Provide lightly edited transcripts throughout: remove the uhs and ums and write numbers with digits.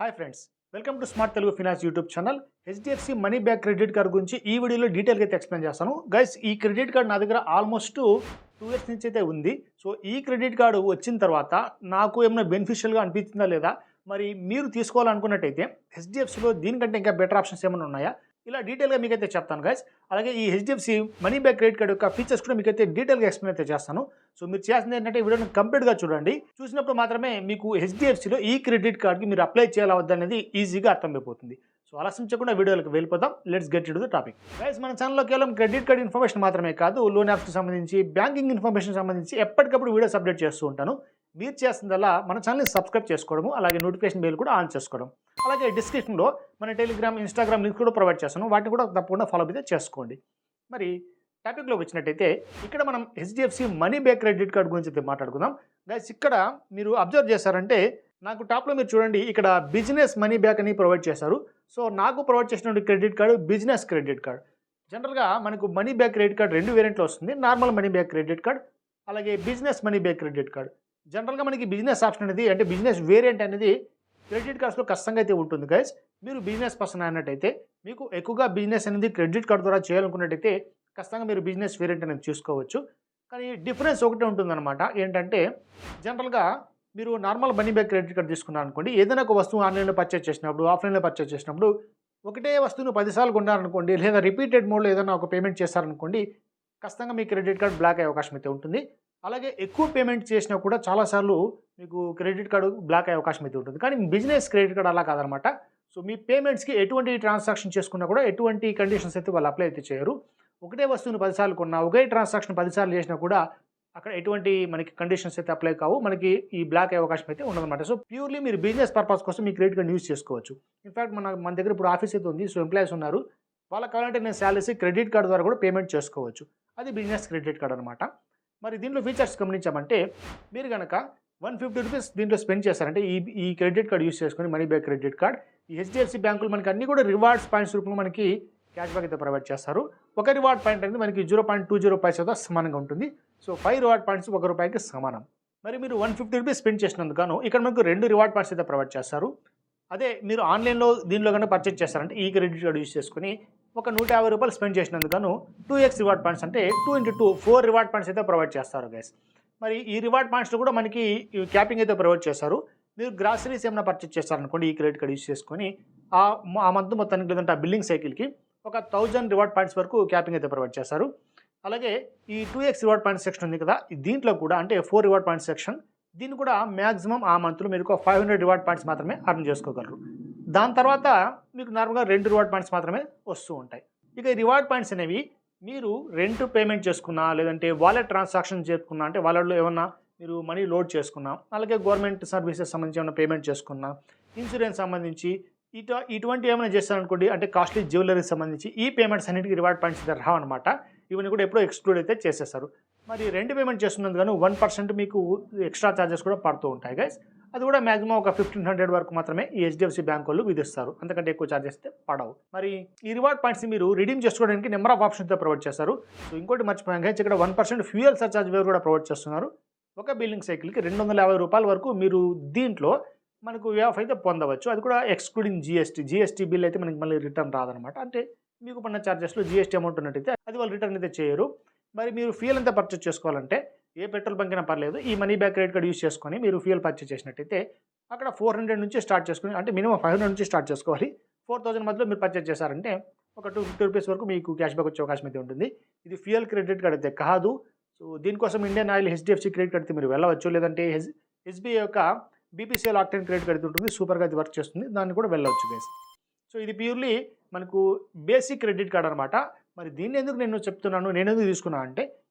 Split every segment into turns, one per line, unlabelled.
Hi friends, welcome to smart Telugu finance YouTube channel. HDFC money back credit card గురించి ఈ వీడియోలో డీటెయిల్గా అయితే ఎక్స్ప్లెయిన్ చేస్తాను. గైస్, ఈ క్రెడిట్ కార్డ్ నా దగ్గర ఆల్మోస్ట్ 2 ఇయర్స్ నుంచి అయితే ఉంది. సో ఈ క్రెడిట్ కార్డు వచ్చిన తర్వాత నాకు ఏమైనా బెనిఫిషియల్గా అనిపించిందా లేదా, మరి మీరు తీసుకోవాలనుకున్నట్టయితే హెచ్డిఎఫ్సిలో దీనికంటే ఇంకా బెటర్ ఆప్షన్స్ ఏమైనా ఉన్నాయా, ఇలా డీటెయిల్గా మీకైతే చెప్తాను గైస్. అలాగే ఈ HDFC money back credit card యొక్క ఫీచర్స్ కూడా మీకైతే డీటెయిల్గా ఎక్స్ప్లెయిన్ అయితే చేస్తాను. సో మీరు చేసింది ఏంటంటే వీడియోని కంప్లీట్గా చూడండి. చూసినప్పుడు మాత్రమే మీకు హెచ్డిఎఫ్సిలో ఈ క్రెడిట్ కార్డ్కి మీరు అప్లై చేయాలా వద్దనేది ఈజీగా అర్థమైపోతుంది. సో ఆలస్యం చేయకుండా వీడియోలకు వెళ్ళిపోతాం. Let's get in to the topic. Guys, మన ఛానల్లో కేవలం క్రెడిట్ కార్డ్ ఇన్ఫర్మేషన్ మాత్రమే కాదు, లోన్ యాప్స్కి సంబంధించి, బ్యాంకింగ్ ఇన్ఫర్మేషన్ సంబంధించి ఎప్పటికప్పుడు వీడియోస్ అప్డేట్ చేస్తూ ఉంటాను. మీరు చేస్తుందల్లా మన ఛానల్ని సబ్స్క్రైబ్ చేసుకోవడము, అలాగే నోటిఫికేషన్ బెల్ కూడా ఆన్ చేసుకోవడం. అలాగే డిస్క్రిప్షన్లో మన టెలిగ్రామ్, ఇన్స్టాగ్రామ్ లింక్ కూడా ప్రొవైడ్ చేస్తాను. వాటిని కూడా తప్పకుండా ఫాలో అయితే చేసుకోండి. మరి టాపిక్లోకి వచ్చినట్టయితే ఇక్కడ మనం HDFC money back credit card గురించి అయితే మాట్లాడుకుందాం. గైస్, ఇక్కడ మీరు అబ్జర్వ్ చేశారంటే నాకు టాప్లో మీరు చూడండి, ఇక్కడ బిజినెస్ మనీ బ్యాక్ అని ప్రొవైడ్ చేశారు. సో నాకు ప్రొవైడ్ చేసినటువంటి credit card business credit card. జనరల్గా మనకు మనీ బ్యాక్ క్రెడిట్ కార్డ్ 2 వేరియంట్లో వస్తుంది. Normal money back credit card, అలాగే business money back credit card. జనరల్గా మనకి బిజినెస్ ఆప్షన్ అనేది, అంటే బిజినెస్ వేరియంట్ అనేది క్రెడిట్ కార్డ్స్లో కష్టంగా అయితే ఉంటుంది గైస్. మీరు బిజినెస్ పర్సన్ అన్నట్టయితే, మీకు ఎక్కువగా బిజినెస్ అనేది క్రెడిట్ కార్డ్ ద్వారా చేయాలనుకున్నట్టయితే ఖచ్చితంగా మీరు బిజినెస్ వేరియంట్ అనేది చూసుకోవచ్చు. కానీ డిఫరెన్స్ ఒకటే ఉంటుందన్నమాట. ఏంటంటే జనరల్గా మీరు normal money back credit card తీసుకున్నారు అనుకోండి, ఏదైనా ఒక వస్తువు ఆన్లైన్లో పర్చేస్ చేసినప్పుడు, ఆఫ్లైన్లో పర్చేస్ చేసినప్పుడు ఒకటే వస్తువును 10 సార్లు కొన్నారనుకోండి, లేదా రిపీటెడ్ మోడ్లో ఏదైనా ఒక పేమెంట్ చేశారనుకోండి, ఖచ్చితంగా మీ క్రెడిట్ కార్డ్ బ్లాక్ అయ్యే అవకాశం అయితే ఉంటుంది. అలాగే ఎక్కువ పేమెంట్ చేసినా కూడా చాలాసార్లు మీకు క్రెడిట్ కార్డు బ్లాక్ అయ్యే అవకాశం అయితే ఉంటుంది. కానీ బిజినెస్ క్రెడిట్ కార్డ్ అలా కాదనమాట. సో మీ పేమెంట్స్కి ఎటువంటి ట్రాన్సాక్షన్ చేసుకున్నా కూడా ఎటువంటి కండిషన్స్ అయితే వాళ్ళు అప్లై అయితే చేయరు. ఒకటే వస్తువును 10 సార్లు కొన్నా, ఒకే ట్రాన్సాక్షన్ 10 సార్లు చేసినా కూడా అక్కడ ఎటువంటి మనకి కండిషన్స్ అయితే అప్లై కావు, మనకి ఈ బ్లాక్ అయ్యే అవకాశం అయితే ఉండదన్నమాట. సో ప్యూర్లీ మీరు బిజినెస్ పర్పస్ కోసం మీ క్రెడిట్ కార్డ్ యూజ్ చేసుకోవచ్చు. ఇన్ఫాక్ట్ మన దగ్గర ఇప్పుడు ఆఫీస్ అయితే ఉంది. సో ఎంప్లాయీస్ ఉన్నారు, వాళ్ళకి కావాలంటే నేను శాలరీస్ క్రెడిట్ కార్డ్ ద్వారా కూడా పేమెంట్ చేసుకోవచ్చు. అది బిజినెస్ క్రెడిట్ కార్డ్ అనమాట. మరి దీంట్లో ఫీచర్స్ గమనించామంటే, మీరు కనుక 150 రూపీస్ దీంట్లో స్పెండ్ చేస్తారంటే ఈ క్రెడిట్ కార్డ్ యూస్ చేసుకొని, మనీ బ్యాక్ క్రెడిట్ కార్డ్, ఈ హెచ్డిఎఫ్సి బ్యాంకులు మనకి అన్ని కూడా రివార్డ్స్ పాయింట్స్ రూపంలో మనకి క్యాష్ బ్యాక్ అయితే ప్రొవైడ్ చేస్తారు. ఒక రివార్డ్ పాయింట్ అనేది మనకి 0.20 పైసతో సమానంగా ఉంటుంది. సో 5 రివార్డ్ పాయింట్స్ ₹1కి సమానం. మరి మీరు 150 రూపీస్ స్పెండ్ చేసినందుకు ఇక్కడ మనకు 2 రివార్డ్ పాయింట్స్ అయితే ప్రొవైడ్ చేస్తారు. అదే మీరు ఆన్లైన్లో దీనిలో కన్నా పర్చేజ్ చేస్తారంటే ఈ క్రెడిట్ కార్డ్ యూస్ చేసుకుని ఒక ₹150 స్పెండ్ చేసినందుకు 2x రివార్డ్ పాయింట్స్, అంటే 2x2 4 రివార్డ్ పాయింట్స్ అయితే ప్రొవైడ్ చేస్తారు గైస్. మరి ఈ రివార్డ్ పాయింట్స్లో కూడా మనకి క్యాపింగ్ అయితే ప్రొవైడ్ చేస్తారు. మీరు గ్రాసరీస్ ఏమైనా పర్చేజ్ చేస్తారనుకోండి, ఈ క్రెడిట్ కార్డ్ యూస్ చేసుకొని ఆ మంత్ మొత్తానికి, లేదంటే ఆ బిల్లింగ్ సైకిల్కి ఒక 1000 రివార్డ్ పాయింట్స్ వరకు క్యాపింగ్ అయితే ప్రొవైడ్ చేస్తారు. అలాగే ఈ 2x రివార్డ్ పాయింట్స్ సెక్షన్ ఉంది కదా, దీంట్లో కూడా అంటే 4 రివార్డ్ పాయింట్స్ సెక్షన్, దీన్ని కూడా మ్యాక్సిమం ఆ మంత్లో మీరు ఒక 500 రివార్డ్ పాయింట్స్ మాత్రమే అర్న్ చేసుకోగలరు. దాని తర్వాత మీకు నార్మల్గా 2 రివార్డ్ పాయింట్స్ మాత్రమే వస్తూ ఉంటాయి. ఇక ఈ రివార్డ్ పాయింట్స్ అనేవి మీరు రెంట్ పేమెంట్ చేసుకున్నా, లేదంటే వాలెట్ ట్రాన్సాక్షన్ చేసుకున్నా, అంటే వాలెట్లో ఏమన్నా మీరు మనీ లోడ్ చేసుకున్నా, అలాగే గవర్నమెంట్ సర్వీసెస్ సంబంధించి ఏమైనా పేమెంట్ చేసుకున్నా, ఇన్సూరెన్స్ సంబంధించి ఇటువంటి ఏమైనా చేస్తారనుకోండి, అంటే కాస్ట్లీ జ్యువెలరీకి సంబంధించి ఈ పేమెంట్స్ అన్నిటికీ రివార్డ్ పాయింట్స్ అయితే రావన్నమాట. ఇవన్నీ కూడా ఎప్పుడో ఎక్స్క్లూడ్ అయితే చేసేస్తారు. మరి రెంట్ పేమెంట్ చేస్తున్నందుకు గాను 1% మీకు ఎక్స్ట్రా ఛార్జెస్ కూడా పడుతూ ఉంటాయి గైస్. అది కూడా మాక్సిమం ఒక 1500 వరకు మాత్రమే ఈ హెచ్డిఎఫ్సి బ్యాంక్ వాళ్ళు విధిస్తారు. అంతకంటే ఎక్కువ ఛార్జెస్ అయితే పడవు. మరి ఈ రివార్డ్ పాయింట్స్ మీరు రిడీమ్ చేసుకోవడానికి నెంబర్ ఆఫ్ ఆప్షన్స్ అయితే ప్రొవైడ్ చేస్తారు. సో ఇంకోటి మర్చిపోయాం గైస్, ఇక్కడ 1% ఫ్యూయల్ సర్చార్జ్ వేవ్ కూడా ప్రొవైడ్ చేస్తున్నారు. ఒక బిల్లింగ్ సైకిల్కి ₹250 వరకు మీరు దీంట్లో మనకు వే ఆఫ్ అయితే పొందవచ్చు. అది కూడా ఎక్స్క్లూడింగ్ జీఎస్టీ బిల్ అయితే మనకి మళ్ళీ రిటర్న్ రాదనమాట. అంటే మీకు పడిన ఛార్జెస్లో జీఎస్టీ అమౌంట్ ఉన్నట్టయితే అది వాళ్ళు రిటర్న్ అయితే చేయరు. మరి మీరు ఫ్యూయల్ అంతా పర్చేస్ చేసుకోవాలంటే ఏ పెట్రోల్ బంక్ అయినా పర్లేదు, ఈ money back credit card use చేసుకొని మీరు ఫ్యూయల్ పర్చేస్ చేసినట్టయితే అక్కడ 400 నుంచి స్టార్ట్ చేసుకుని, అంటే మినిమం 500 నుంచి స్టార్ట్ చేసుకోవాలి. 4000 మధ్యలో మీరు పర్చేస్ చేశారంటే ఒక 250 రూపీస్ వరకు మీకు క్యాష్ బ్యాక్ వచ్చే అవకాశం అయితే ఉంటుంది. ఇది ఫ్యూయల్ క్రెడిట్ కార్డ్ అయితే కాదు. సో దీనికోసం Indian oil HDFC credit card అయితే మీరు వెళ్ళవచ్చు, లేదంటే ఎస్బీఐ యొక్క బీపీసీఎల్ ఆక్టెన్ క్రెడిట్ కార్డ్ అయితే ఉంటుంది, సూపర్గా అది వర్క్ చేస్తుంది, దాన్ని కూడా వెళ్ళవచ్చు గైస్. సో ఇది ప్యూర్లీ మనకు బేసిక్ క్రెడిట్ కార్డ్ అనమాట. మరి దీన్ని ఎందుకు నేను చెప్తున్నాను, నేను ఎందుకు తీసుకున్నాను అంటే,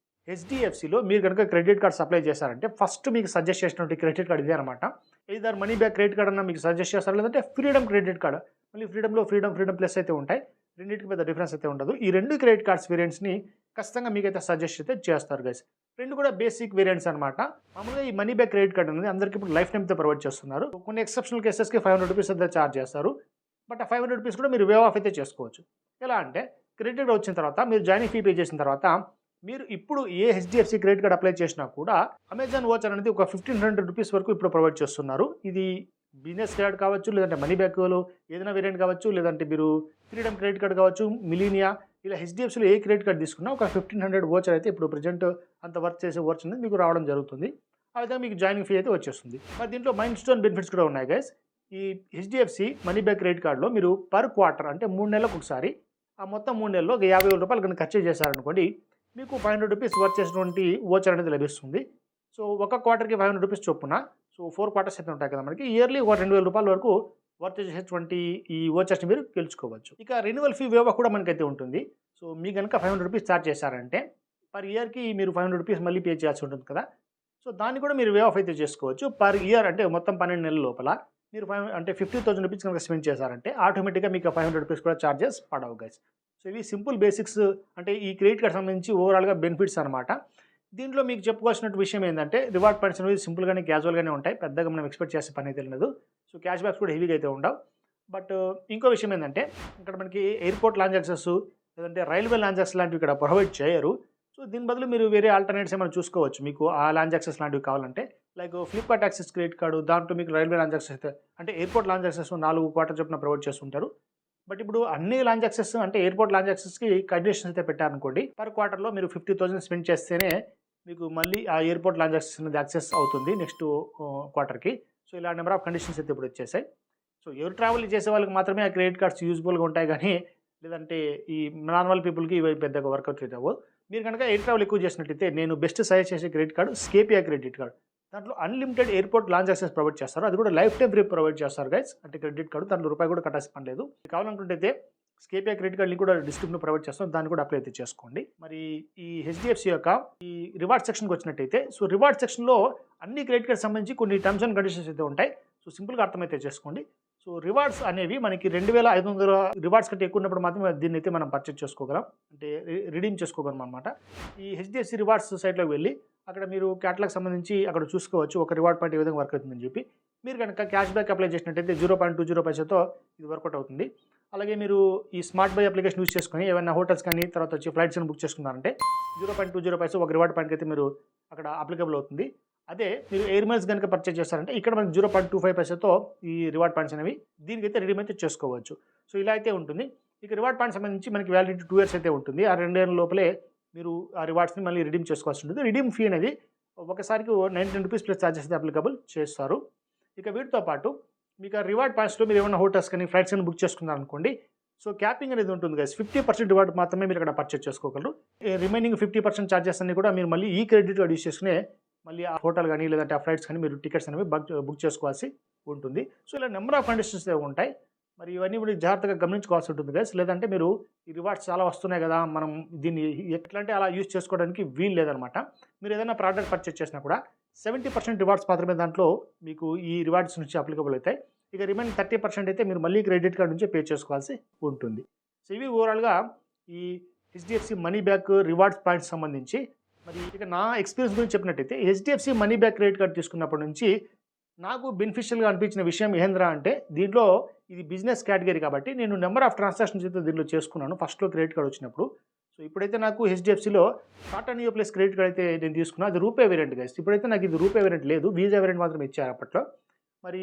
హెచ్డిఎఫ్సిలో మీరు కనుక క్రెడిట్ కార్డ్స్ అప్లై చేశారంటే ఫస్ట్ మీకు సజెస్ట్ చేసినటువంటి క్రెడిట్ కార్డ్ ఇదే అనమాట. Either money back credit card అన్న మీకు సజెస్ట్ చేస్తారు, లేదంటే ఫ్రీడమ్ క్రెడిట్ కార్డ్. మళ్ళీ ఫ్రీడమ్లో ఫ్రీడమ్ ప్లస్ అయితే ఉంటాయి. రెండింటికి పెద్ద డిఫరెన్స్ అయితే ఉండదు. ఈ 2 క్రెడిట్ కార్డ్స్ వేరియంట్స్ని ఖచ్చితంగా మీకైతే సజెస్ట్ అయితే చేస్తారు గైస్. 2 కూడా బేసిక్ వేరియంట్స్ అనమాట. మామూలుగా ఈ మనీ బ్యాక్ క్రెడిట్ కార్డ్ అనేది అందరికీ ఇప్పుడు లైఫ్ టైమ్తో ప్రొవైడ్ చేస్తున్నారు. కొన్ని ఎక్సెప్షనల్ కేసెస్కి 500 రూపీస్ అయితే ఛార్జ్ చేస్తారు. బట్ ఆ 500 రూపీస్ కూడా మీరు వే ఆఫ్ అయితే చేసుకోవచ్చు. ఎలా అంటే క్రెడిట్ కార్డ్ వచ్చిన తర్వాత మీరు జాయినింగ్ ఫీ పే చేసిన తర్వాత మీరు ఇప్పుడు ఏ హెచ్డిఎఫ్సి క్రెడిట్ కార్డ్ అప్లై చేసినా కూడా అమెజాన్ వాచర్ అనేది ఒక 1500 రూపీస్ వరకు ఇప్పుడు ప్రొవైడ్ చేస్తున్నారు. ఇది బిజినెస్ కార్డ్ కావచ్చు, లేదంటే మనీ బ్యాక్లో ఏదైనా వేరియంట్ కావచ్చు, లేదంటే మీరు ఫ్రీడమ్ క్రెడిట్ కార్డ్ కావచ్చు, మిలీనియా, ఇలా హెచ్డిఎఫ్సిలో ఏ క్రెడిట్ కార్డ్ తీసుకున్నా ఒక 1500 వోచర్ అయితే ఇప్పుడు ప్రెజెంట్ అంత వర్క్ చేసే వోచర్ అనేది మీకు రావడం జరుగుతుంది. ఆ విధంగా మీకు జాయినింగ్ ఫీ అయితే వచ్చేస్తుంది. మరి దీంట్లో మైల్ స్టోన్ బెనిఫిట్స్ కూడా ఉన్నాయి గైస్. ఈ హెచ్డిఎఫ్సి మనీ బ్యాక్ క్రెడిట్ కార్డ్లో మీరు పర్ క్వార్టర్ అంటే 3 నెలలకు ఒకసారి ఆ మొత్తం 3 నెలల్లో ఒక 50,000 రూపాయలు కనుక ఖర్చు చేశారనుకోండి, మీకు 500 రూపీస్ వర్క్ చేసినటువంటి వోచర్ అనేది లభిస్తుంది. సో ఒక క్వార్టర్కి 500 రూపీస్ చొప్పున, సో 4 క్వార్టర్స్ అయితే ఉంటాయి కదా మనకి, ఇయర్లీ ఒక 2,000 రూపాయల వరకు వర్క్ చేసేటువంటి ఈ వోచర్స్ని మీరు గెలుచుకోవచ్చు. ఇక రెన్యువల్ ఫీ వేవ్ కూడా మనకైతే ఉంటుంది. సో మీ కనుక 500 రూపీస్ ఛార్జ్ చేశారంటే పర్ ఇయర్కి మీరు 500 రూపీస్ మళ్ళీ పే చేయాల్సి ఉంటుంది కదా. సో దాన్ని కూడా మీరు వే ఆఫ్ అయితే చేసుకోవచ్చు. పర్ ఇయర్ అంటే మొత్తం 12 నెలల లోపల మీరు 50,000 రూపీస్ కనుక స్పెండ్ చేశారంటే ఆటోమేటిక్గా మీకు 500 రూపీస్ కూడా ఛార్జెస్ పడవు గైస్. సో ఇవి సింపుల్ బేసిక్స్, అంటే ఈ క్రెడిట్ కార్డ్ సంబంధించి ఓవరాల్గా బెనిఫిట్స్ అనమాట. దీంట్లో మీకు చెప్పుకోవాల్సిన విషయం ఏంటంటే రివార్డ్ పాయింట్స్ అనేవి సింపుల్గానే క్యాజువల్గానే ఉంటాయి, పెద్దగా మనం ఎక్స్పెక్ట్ చేసే పని అయితే లేదు. సో క్యాష్ బ్యాక్స్ కూడా హెవీగా అయితే ఉండవు. బట్ ఇంకో విషయం ఏంటంటే ఇక్కడ మనకి ఎయిర్పోర్ట్ లాంచ్ యాక్సెస్, లేదంటే రైల్వే లాంచ్ యాక్సెస్ లాంటివి ఇక్కడ ప్రొవైడ్ చేయరు. సో దీని బదులు మీరు వేరే ఆల్టర్నేట్స్ ఏమైనా చూసుకోవచ్చు. మీకు ఆ లాంచ్ యాక్సెస్ లాంటివి కావాలంటే like Flipkart access credit card, దాంట్లో మీకు రైల్వే లాంచ్ యాక్సెస్ అయితే, అంటే ఎయిర్పోర్ట్ లాంచ్ యాక్సెస్ 4 క్వార్టర్ చొప్పున ప్రొవైడ్ చేస్తుంటారు. బట్ ఇప్పుడు అన్ని లాంచ్ యాక్సెస్ అంటే ఎయిర్పోర్ట్ లాంచ్ యాక్సెస్కి కండిషన్స్ అయితే పెట్టారనుకోండి, పర్ క్వార్టర్లో మీరు 50,000 స్పెండ్ చేస్తేనే మీకు మళ్ళీ ఆ ఎయిర్పోర్ట్ లాంచ్ యాక్సెస్ అనేది యాక్సెస్ అవుతుంది నెక్స్ట్ క్వార్టర్కి. సో ఇలా నెంబర్ ఆఫ్ కండిషన్స్ అయితే ఇప్పుడు వచ్చేసాయి. సో ఎవరు ట్రావెల్ చేసే వాళ్ళకి మాత్రమే ఆ క్రెడిట్ కార్డ్స్ యూజ్ఫుల్గా ఉంటాయి, కానీ లేదంటే ఈ నార్మల్ పీపుల్కి ఇవి పెద్దగా వర్కౌట్ అవ్వవు. మీరు కనుక ఎయిర్ ట్రావెల్ ఎక్కువ చేసినట్టయితే నేను బెస్ట్ సజెస్ట్ చేసే క్రెడిట్ కార్డు స్కేపియా క్రెడిట్ కార్డు. దాంట్లో unlimited airport launch access provide చేస్తారు. అది కూడా లైఫ్ టైం ఫ్రీ ప్రొవైడ్ చేస్తారు గైస్. అంటే క్రెడిట్ కార్డు దాంట్లో రూపాయి కూడా కట్టాల్సిన పని లేదు. కావాలనుకుంటే స్కేపియా క్రెడిట్ కార్డ్ లింక్ కూడా డిస్క్రిప్షన్లో ప్రొవైడ్ చేస్తాం, దాన్ని కూడా అప్లై అయితే చేసుకోండి. మరి ఈ హెచ్డిఎఫ్సి యొక్క ఈ రివార్డ్ సెక్షన్కి వచ్చినట్టయితే, సో రివార్డ్ సెక్షన్లో అన్ని క్రెడిట్ కార్డ్ సంబంధించి కొన్ని టర్మ్స్ అండ్ కండిషన్స్ అయితే ఉంటాయి. సో సింపుల్గా అర్థమైతే చేసుకోండి. సో రివార్డ్స్ అనేవి మనకి 2,500 రివార్డ్స్ కంటే ఎక్కువ ఉన్నప్పుడు మాత్రమే దీన్ని అయితే మనం పర్చేజ్ చేసుకోగలం, అంటే రిడీమ్ చేసుకోగలం అనమాట. ఈ హెచ్డిఎఫ్సి రివార్డ్స్ సైట్లోకి వెళ్ళి అక్కడ మీరు క్యాటలాగ్ సంబంధించి అక్కడ చూసుకోవచ్చు ఒక రివార్డ్ పాయింట్ ఏ విధంగా వర్క్ అవుతుందని చెప్పి. మీరు కనుక క్యాష్ బ్యాక్ అప్లై చేసినట్టయితే 0.20 పైసతో ఇది వర్కౌట్ అవుతుంది. అలాగే మీరు ఈ స్మార్ట్ బై అప్లికేషన్ యూస్ చేసుకొని ఏమైనా హోటల్స్ కానీ తర్వాత వచ్చి ఫ్లైట్స్ అని బుక్ చేసుకున్నారంటే 0.20 పైసా ఒక రివార్డ్ పాయింట్కి అయితే మీరు అక్కడ అప్లికబుల్ అవుతుంది. అదే మీరు ఎయిర్ మైల్స్ కనుక పర్చేజ్ చేస్తారంటే ఇక్కడ మనకి 0.25 పైసాతో ఈ రివార్డ్ పాయింట్స్ అనేవి దీనికైతే రిడీమ్ అయితే చేసుకోవచ్చు. సో ఇలా అయితే ఉంటుంది. ఇక రివార్డ్ పాయింట్స్ సంబంధించి మనకి వ్యాలిడిటీ 2 ఇయర్స్ అయితే ఉంటుంది. ఆ 2 ఏళ్ళ లోపలే మీరు ఆ రివార్డ్స్ని మళ్ళీ రిడీమ్ చేసుకోవాల్సి ఉంటుంది. రిడీమ్ ఫీ అనేది ఒకసారికి 99 రూపీస్ ప్లస్ ఛార్జెస్ అయితే అప్లికబుల్ చేస్తారు. ఇక వీటితో పాటు మీకు ఆ రివార్డ్ పాయింట్స్లో మీరు ఏమైనా హోటల్స్ కానీ ఫ్లైట్స్ కానీ బుక్ చేసుకున్నారనుకోండి, సో క్యాపింగ్ అనేది ఉంటుంది గైస్. 50% రివార్డ్ మాత్రమే మీరు అక్కడ పర్చేజ్ చేసుకోగలరు. రిమైనింగ్ 50% ఛార్జెస్ అన్ని కూడా మీరు మళ్ళీ ఈ క్రెడిట్ కార్డ్ యూస్ చేసుకునే మళ్ళీ ఆ హోటల్ కానీ లేదంటే ఆ ఫ్లైట్స్ కానీ మీరు టికెట్స్ అనేవి బుక్ చేసుకోవాల్సి ఉంటుంది. సో ఇలా నెంబర్ ఆఫ్ కండిషన్స్ ఉంటాయి. మరి ఇవన్నీ కూడా జాగ్రత్తగా గమనించుకోవాల్సి ఉంటుంది గైస్. లేదంటే మీరు ఈ రివార్డ్స్ చాలా వస్తున్నాయి కదా, మనం దీన్ని ఎట్లా అంటే అలా యూజ్ చేసుకోవడానికి వీలు లేదనమాట. మీరు ఏదైనా ప్రోడక్ట్ పర్చేజ్ చేసినా కూడా 70% రివార్డ్స్ మాత్రమే దాంట్లో మీకు ఈ రివార్డ్స్ నుంచి అప్లికబుల్ అవుతాయి. ఇక రిమైనింగ్ 30% అయితే మీరు మళ్ళీ క్రెడిట్ కార్డ్ నుంచి పే చేసుకోవాల్సి ఉంటుంది. సో ఇవి ఓవరాల్గా ఈ HDFC money back rewards points సంబంధించి. మరి ఇక నా ఎక్స్పీరియన్స్ గురించి చెప్పినట్టయితే HDFC money back credit card తీసుకున్నప్పటి నుంచి నాకు బెనిఫిషియల్గా అనిపించిన విషయం ఏంద్రా అంటే, దీంట్లో ఇది బిజినెస్ కేటగిరీ కాబట్టి నేను నెంబర్ ఆఫ్ ట్రాన్సాక్షన్స్ అయితే దీంట్లో చేసుకున్నాను ఫస్ట్లో క్రెడిట్ కార్డ్ వచ్చినప్పుడు. సో ఇప్పుడైతే నాకు హెచ్డిఎఫ్సిలో Tata Neo plus credit card అయితే నేను తీసుకున్నాను. అది రూపే వేరియంట్ గైస్. ఇప్పుడైతే నాకు ఇది రూపే వేరియంట్ లేదు, వీజా వేరియంట్ మాత్రం ఇచ్చారు అప్పట్లో. మరి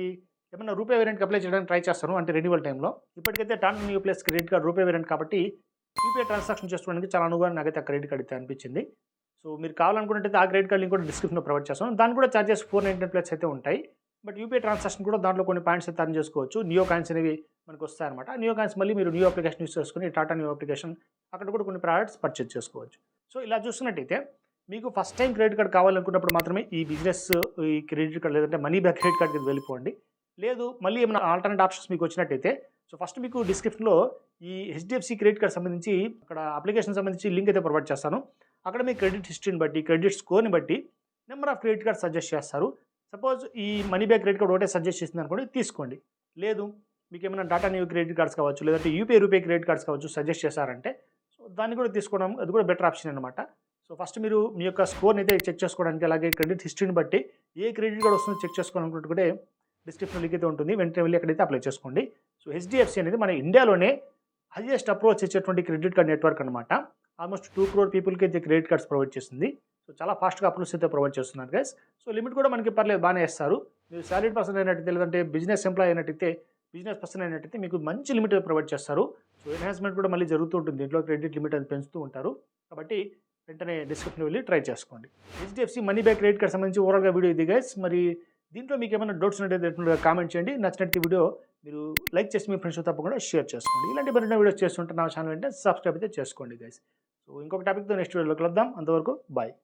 ఏమన్నా రూపే వేరియంట్కి అప్లై చేయడానికి ట్రై చేస్తాను, అంటే రెన్యువల్ టైంలో. ఇప్పటికైతే Tata Neo plus credit card RuPay variant కాబట్టి యూపీఐ ట్రాన్సాక్షన్ చేసుకోవడానికి చాలా అనుగుణంగా నాకైతే ఆ క్రెడిట్ కార్డ్ అయితే అనిపించింది. సో మీరు కావాలనుకుంటే ఆ క్రెడిట్ కార్డ్ లింక్ కూడా డిస్క్రిప్షన్లో ప్రొవైడ్ చేస్తాను. దానికి కూడా చార్జెస్ 499 ప్లస్ అయితే ఉంటాయి. బట్ యూపీఐ ట్రాన్సాక్షన్ కూడా దాంట్లో కొన్ని పాయింట్స్ అయితే అర్న్ చేసుకోవచ్చు. నియో కాయిన్స్ అనేవి మనకు వస్తాయన్నమాట. నియో కాయిన్స్ మళ్ళీ మీరు న్యూ అప్లికేషన్ యూస్ చేసుకుని టాటా న్యూ అప్లికేషన్ అక్కడ కూడా కొన్ని ప్రోడక్ట్స్ పర్చేజ్ చేసుకోవచ్చు. సో ఇలా చూస్తున్నట్టయితే మీకు ఫస్ట్ టైం క్రెడిట్ కార్డ్ కావాలనుకున్నప్పుడు మాత్రమే ఈ బిజినెస్ ఈ క్రెడిట్ కార్డ్ లేదంటే మనీ బ్యాక్ క్రెడిట్ కార్డ్కి వెళ్ళిపోండి. లేదు మళ్ళీ ఏమైనా ఆల్టర్నేట్ ఆప్షన్స్ మీకు వచ్చినట్టయితే, సో ఫస్ట్ మీకు డిస్క్రిప్షన్లో ఈ హెచ్డిఎఫ్సి క్రెడిట్ కార్డ్ సంబంధించి అక్కడ అప్లికేషన్ సంబంధించి లింక్ అయితే ప్రొవైడ్ చేస్తాను. అక్కడ మీ క్రెడిట్ హిస్టరీని బట్టి క్రెడిట్ స్కోర్ని బట్టి number of credit card suggest చేస్తారు. సపోజ్ ఈ మనీ బ్యాక్ క్రెడిట్ కార్డ్ ఒకటే సజెస్ట్ చేసింది అనుకోండి, తీసుకోండి. లేదు మీకు ఏమైనా టాటా న్యూ క్రెడిట్ కార్డ్స్ కావచ్చు, లేదంటే యూపీఐ రూపే క్రెడిట్ కార్డ్స్ కావచ్చు సజెస్ట్ చేశారంటే, సో దాన్ని కూడా తీసుకోవడం అది కూడా బెటర్ ఆప్షన్ అనమాట. సో ఫస్ట్ మీరు మీ యొక్క స్కోర్ని అయితే చెక్ చేసుకోవడానికి, అలాగే క్రెడిట్ హిస్టరీని బట్టి ఏ క్రెడిట్ కార్డ్ వస్తుందో చెక్ చేసుకోవాలనుకుంటే డిస్క్రిప్షన్ లింక్ అయితే ఉంటుంది, వెంటనే వెళ్ళి అక్కడైతే అప్లై చేసుకోండి. సో హెచ్డిఎఫ్సి అనేది మన ఇండియాలోనే హైయెస్ట్ అప్రోచ్ ఇచ్చేటువంటి క్రెడిట్ కార్డ్ నెట్వర్క్ అనమాట. ఆల్మోస్ట్ 2 crore పీపుల్కి అయితే క్రెడిట్ కార్డ్స్ ప్రొవైడ్ చేస్తుంది. సో చాలా ఫాస్ట్గా అప్రూవ్స్ అయితే ప్రొవైడ్ చేస్తున్నారు గైస్. సో లిమిట్ కూడా మనకి పర్లేదు, బాగానే ఇస్తారు. మీరు సాలరీడ్ పర్సన్ అయినట్టయితే లేదంటే బిజినెస్ ఎంప్లాయ్ అయినట్టయితే బిజినెస్ పర్సన్ అయినట్టయితే మీకు మంచి లిమిట్ ప్రొవైడ్ చేస్తారు. సో ఎన్హాన్స్మెంట్ కూడా మళ్ళీ జరుగుతూ ఉంటుంది. దీంట్లో క్రెడిట్ లిమిట్ అది పెంచుతూ ఉంటారు. కాబట్టి వెంటనే డిస్క్రిప్షన్లో వెళ్ళి ట్రై చేసుకోండి. HDFC money back credit card సంబంధించి ఓవరాల్గా వీడియో ఇది గైస్. మరి దీంట్లో మీకు ఏమైనా డౌట్స్ ఉన్నట్టయితే కామెంట్ చేయండి. నచ్చినట్టు వీడియో మీరు లైక్ చేసి మీ ఫ్రెండ్స్ తప్పకుండా షేర్ చేసుకోండి. ఇలాంటి మరిన్ని వీడియోస్ చేస్తుంటే నా ఛానల్ అంటే సబ్స్క్రైబ్ అయితే చేసుకోండి గైస్. సో ఇంకొక టాపిక్తో నెక్స్ట్ వీడియోలో కలుద్దాం. అంతవరకు బాయ్.